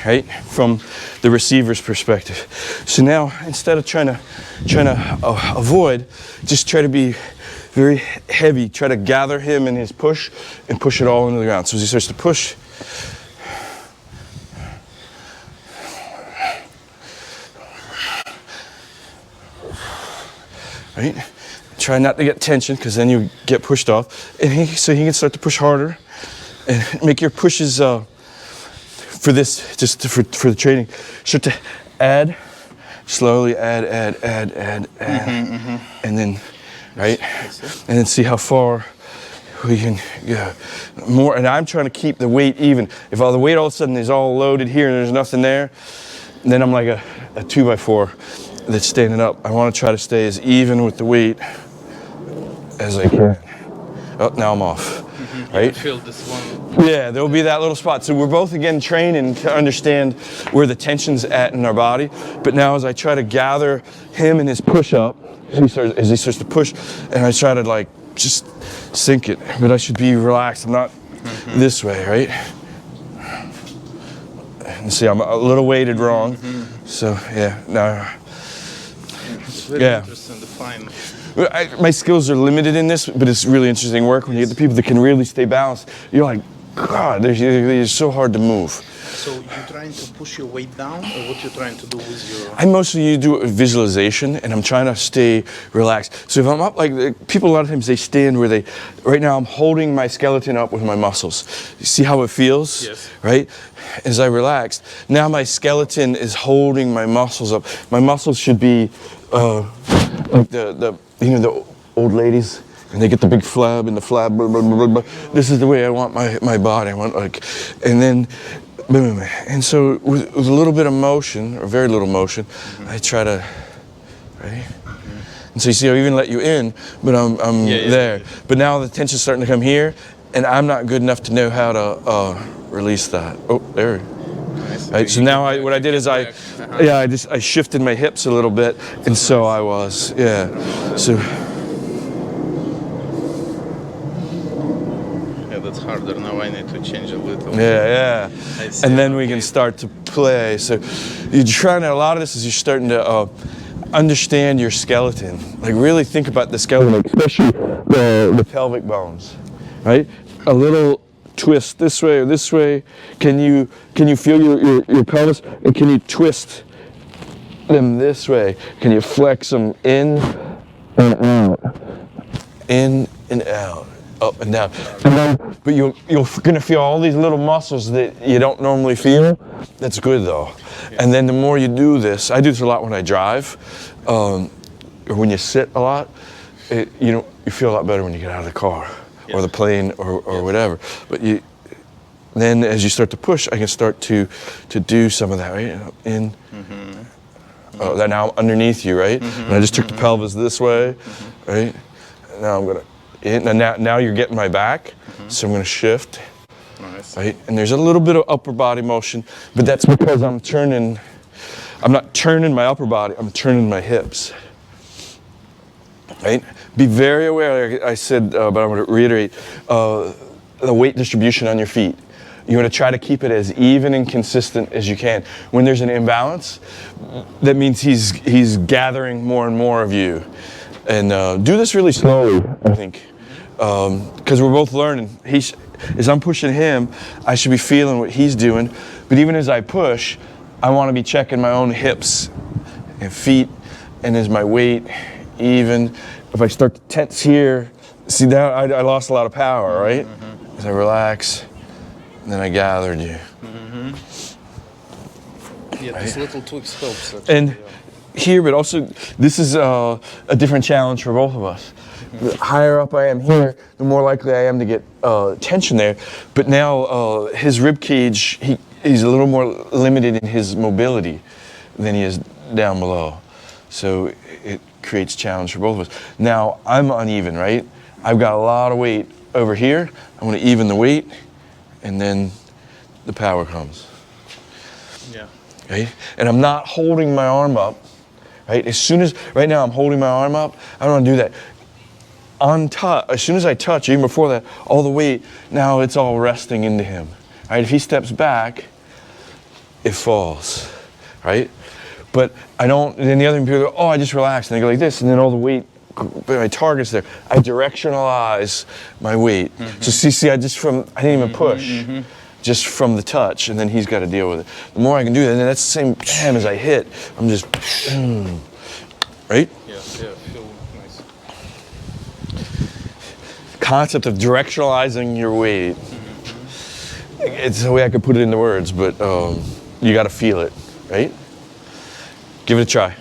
right? From the receiver's perspective. So now, instead of trying to avoid, just try to be very heavy. Try to gather him in his push and push it all into the ground. So as he starts to push, right? Try not to get tension, because then you get pushed off. And so he can start to push harder and make your pushes for this, just for the training. Start to add, slowly add, and then, right? And then see how far we can go. More, and I'm trying to keep the weight even. If all the weight all of a sudden is all loaded here and there's nothing there, then I'm like a 2x4 that's standing up. I want to try to stay as even with the weight as I can. Oh, now I'm off. Right? You feel this one. Yeah, there'll be that little spot. So we're both again training to understand where the tension's at in our body. But now as I try to gather him in his push-up, as he starts to push, and I try to like just sink it. But I should be relaxed. I'm not this way, right? And see, I'm a little weighted wrong. So yeah, now. It's very interesting to find. My skills are limited in this, but it's really interesting work when you get the people that can really stay balanced. You're like, God, they're so hard to move. So you're trying to push your weight down, or what you're trying to do with your... I mostly do it with visualization, and I'm trying to stay relaxed. So if I'm up, like people a lot of times they stand where they, right now I'm holding my skeleton up with my muscles. You see how it feels? Yes. Right? As I relax, now my skeleton is holding my muscles up. My muscles should be like the old ladies, and they get the big flab and the flab, blah, blah, blah, blah. This is the way I want my body. I want like, and then, boom. And so with a little bit of motion, or very little motion, I try to, right? And so you see, I even let you in, but I'm there. Yeah. But now the tension's starting to come here, and I'm not good enough to know how to release that. Oh, there. Nice. Right, so now what I did is I shifted my hips a little bit, and so I was, so. Yeah, that's harder. Now I need to change a little. Yeah. And then we can start to play. So you're trying to, a lot of this is you're starting to understand your skeleton. Like really think about the skeleton, especially the pelvic bones, right? A little twist this way or this way. Can you feel your pelvis, and can you twist them this way? Can you flex them in and out, in and out, up and down? And then, but you're gonna feel all these little muscles that you don't normally feel. That's good though. And then the more you do this, I do this a lot when I drive, or when you sit a lot. You feel a lot better when you get out of the car. Or the plane, or whatever. But then as you start to push, I can start to do some of that, right? In. That now I'm underneath you, right? And I just took the pelvis this way, right? Now I'm gonna in, and now you're getting my back, so I'm gonna shift. Nice. Right? And there's a little bit of upper body motion, but that's because I'm not turning my upper body, I'm turning my hips. Right? Be very aware, like I said, but I'm going to reiterate, the weight distribution on your feet. You want to try to keep it as even and consistent as you can. When there's an imbalance, that means he's gathering more and more of you. And do this really slowly, I think, because we're both learning. As I'm pushing him, I should be feeling what he's doing. But even as I push, I want to be checking my own hips and feet, and is my weight even? If I start to tense here, see now I lost a lot of power, right? As I relax, and then I gathered you. Yeah, right? this little tweaks helps. And here, but also, this is a different challenge for both of us. The higher up I am here, the more likely I am to get tension there. But now his rib cage, he's a little more limited in his mobility than he is down below. So it creates challenge for both of us. Now I'm uneven, right? I've got a lot of weight over here. I'm going to even the weight, and then the power comes. Yeah. Okay? And I'm not holding my arm up, right? Right now I'm holding my arm up. I don't want to do that. As soon as I touch, even before that, all the weight, now it's all resting into him. Right? If he steps back, it falls, right? But I don't, and then the other people go, oh, I just relax, and they go like this, and then all the weight, my target's there. I directionalize my weight. So see, I didn't even push, just from the touch, and then he's got to deal with it. The more I can do that, and then that's the same bam as I hit, I'm just, right? Yeah, feel nice. Concept of directionalizing your weight. It's the way I could put it into words, but you got to feel it, right? Give it a try.